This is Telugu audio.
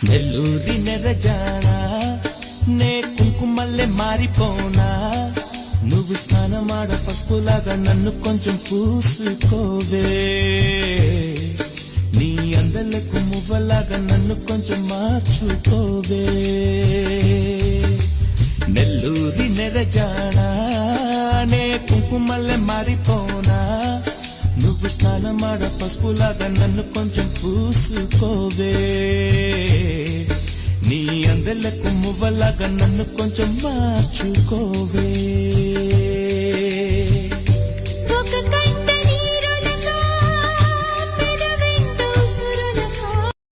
నెల్లూరి నెరజానా నే కుంకుమల్లె మారిపోనా నువ్వు స్నానమాడ పసుపులాగా నన్ను కొంచెం పూసుకోవే నీ అందలకు మువ్వలాగా నన్ను కొంచెం మార్చుకోవే నెల్లూరి నెరజానా నే కుంకుమల్లె మారిపోనా నువ్వు స్నానమాడ పసుపులాగా నన్ను కొంచెం పూసుకోవే నీ అందలకు మువ్వలాగా నన్ను కొంచెం మార్చుకోవే